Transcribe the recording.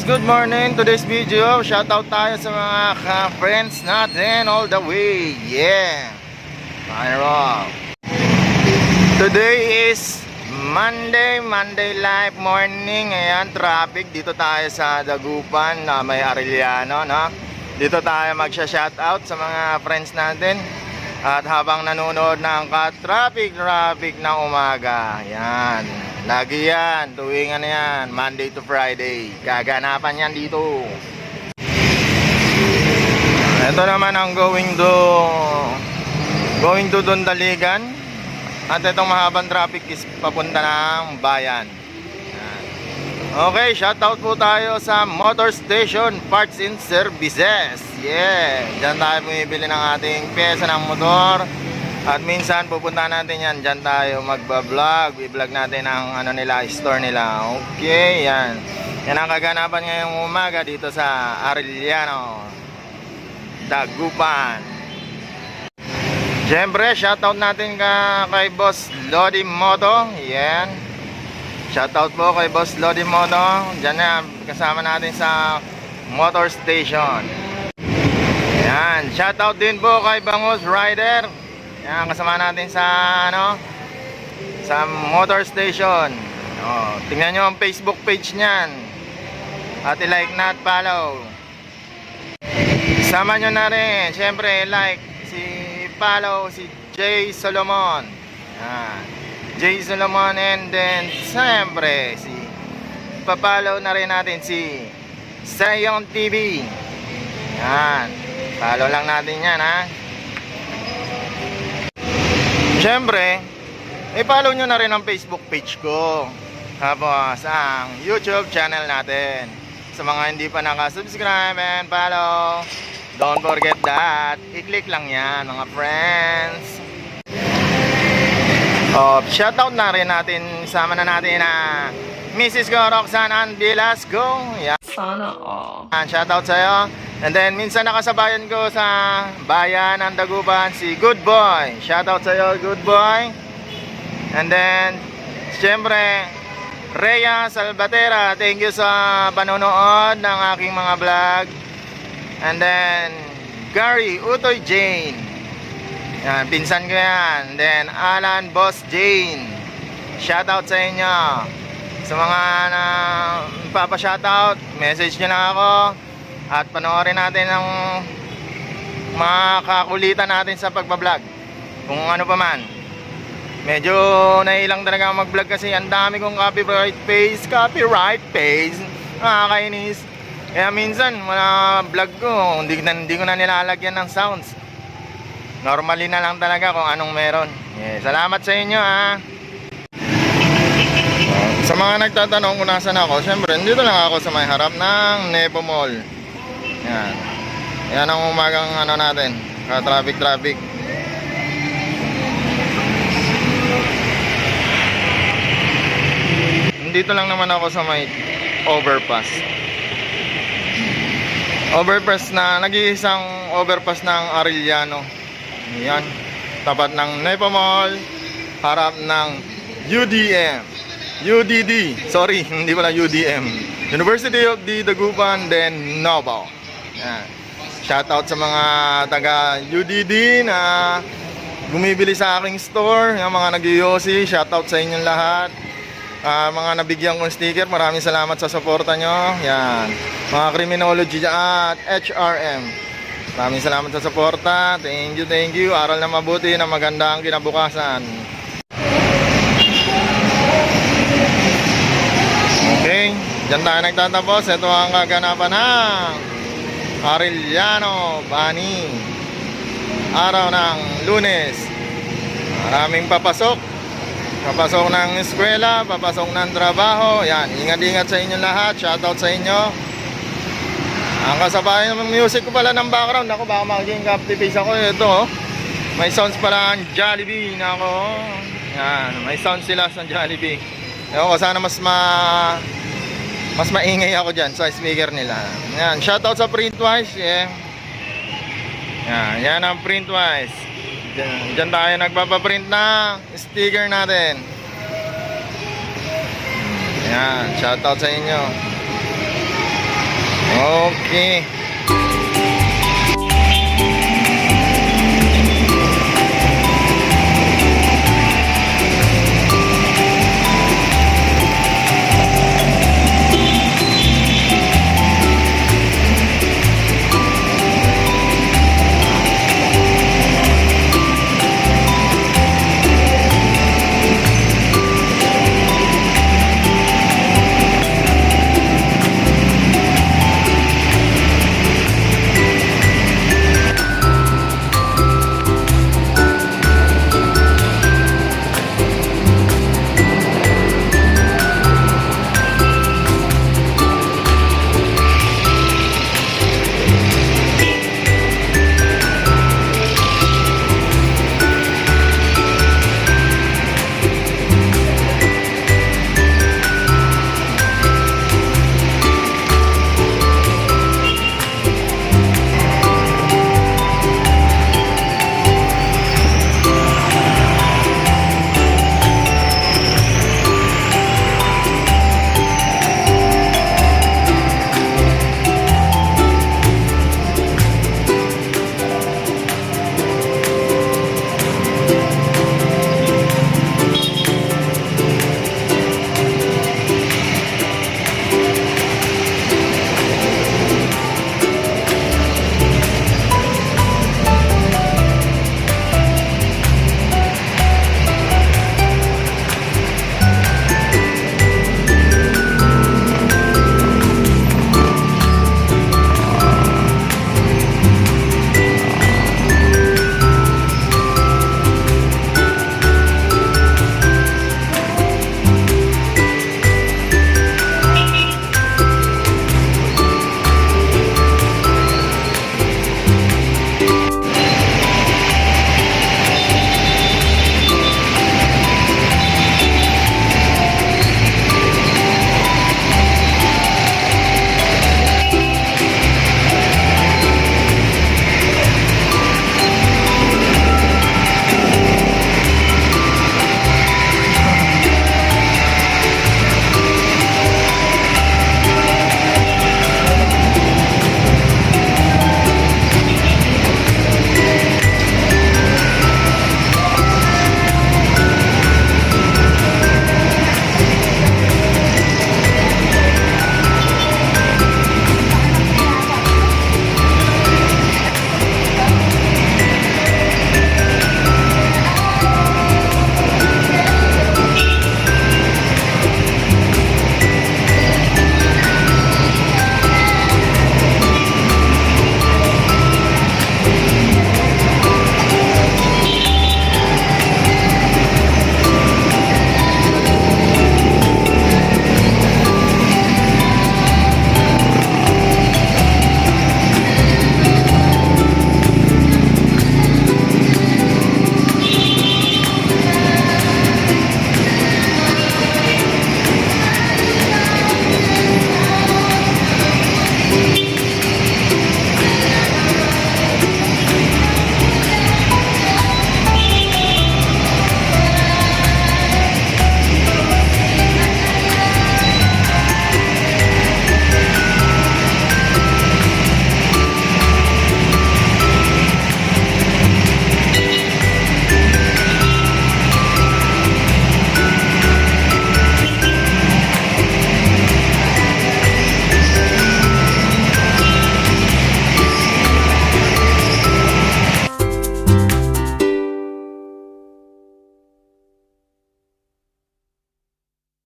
guys, good morning. Today's video, shoutout tayo sa mga friends natin all the way. Yeah, Myron. Today is Monday live morning. Ayan, traffic. Dito tayo sa Dagupan na may Arellano, no? Dito tayo magsha-shoutout sa mga friends natin. At habang nanonood ng ka-traffic na umaga. Ayan, lagi yan, tuwing ano yan, Monday to Friday. Gaganapan yan dito. Ito naman ang going to Dondaligan. At itong mahabang traffic is papunta ng bayan. Ayan. Okay, shoutout po tayo sa Motor Station Parts and Services. Yeah, dyan tayo bumibili ng ating pyesa ng motor. At minsan pupunta natin yan, dyan tayo magbablog. I-vlog natin ang ano nila, store nila. Okay, yan. Yan ang kaganapan ngayong umaga dito sa Arellano, Dagupan. Siyempre, shoutout natin kay Boss Lodi Moto. Yan. Shoutout po kay Boss Lodi Moto. Dyan na, kasama natin sa Motor Station. Yan. Shoutout din po kay Bangus Rider. Yan, kasama natin sa sa Motor Station. Oh, tingnan nyo ang Facebook page niyan. At i-like na at follow. Sama nyo na rin. Siyempre, like, follow si Jay Solomon. Yan. Jay Solomon, and then siyempre papollow na rin natin si Sayong TV. Yan. Follow lang natin yan, ha. Siyempre, i-follow nyo na rin ang Facebook page ko. Tapos ang YouTube channel natin. Sa mga hindi pa nakasubscribe and follow, don't forget that. I-click lang yan, mga friends. Shoutout na rin natin. Sama na natin na Mrs. ko, Roxanne Ann Velasco. Yan. Sana all. Shoutout sa'yo. And then minsan nakasabayan ko sa bayan ng Dagupan si Good Boy. Shoutout sa'yo, Good Boy. And then siyempre Rhea Salvatera, thank you sa panonood ng aking mga vlog. And then Gary Utoy Jane, yan, pinsan ko yan. And then Alan Boss Jane, shoutout sa inyo. Sa mga papa-shoutout, message nyo na ako. At panoorin natin ang mga kakulitan natin sa pagbablog. Kung ano pa man. Medyo nailang talaga mag-vlog kasi ang dami kong copyright page. Nakakainis. Kaya minsan, mga vlog ko, hindi ko na nilalagyan ng sounds. Normally na lang talaga kung anong meron. Yeah, salamat sa inyo, ha. Sa mga nagtatanong kung nasan ako, syempre, dito lang ako sa may harap ng Nepo Mall. Yan. Yan ang umagang ano natin, ka-traffic. Dito lang naman ako sa may overpass. Nag-iisang overpass ng Arellano. Yan. Tapat ng Nepo Mall, harap ng UDD. Sorry, hindi pala UDM. University of the Dagupan, then Nova. Yan. Shoutout sa mga taga UDD na bumibili sa aking store, yung mga nag-iossi. Shoutout sa inyong lahat. Mga nabigyan kong sticker, maraming salamat sa suporta nyo. Yan. Mga criminology at HRM, maraming salamat sa suporta. Thank you. Aral na mabuti na maganda ang kinabukasan. Okay, dyan tayo nagtatapos. Ito ang kaganapan ng Arellano, Bani. Araw ng Lunes. Maraming papasok ng eskwela, papasok ng trabaho. Yan, ingat-ingat sa inyo lahat. Shoutout sa inyo. Ang kasabayan ng music ko pala ng background. Ako, baka magiging captivate ako. Ito, oh. May sounds pala ang Jollibee. Nako. Yan, may sounds sila sa Jollibee. Ewan ko, sana mas maingay ako dyan sa speaker nila. Yan, shoutout sa Printwise. Yeah. Yan ang Printwise. Diyan tayo nagpapaprint na sticker natin. Yan, shoutout sa inyo. Okay.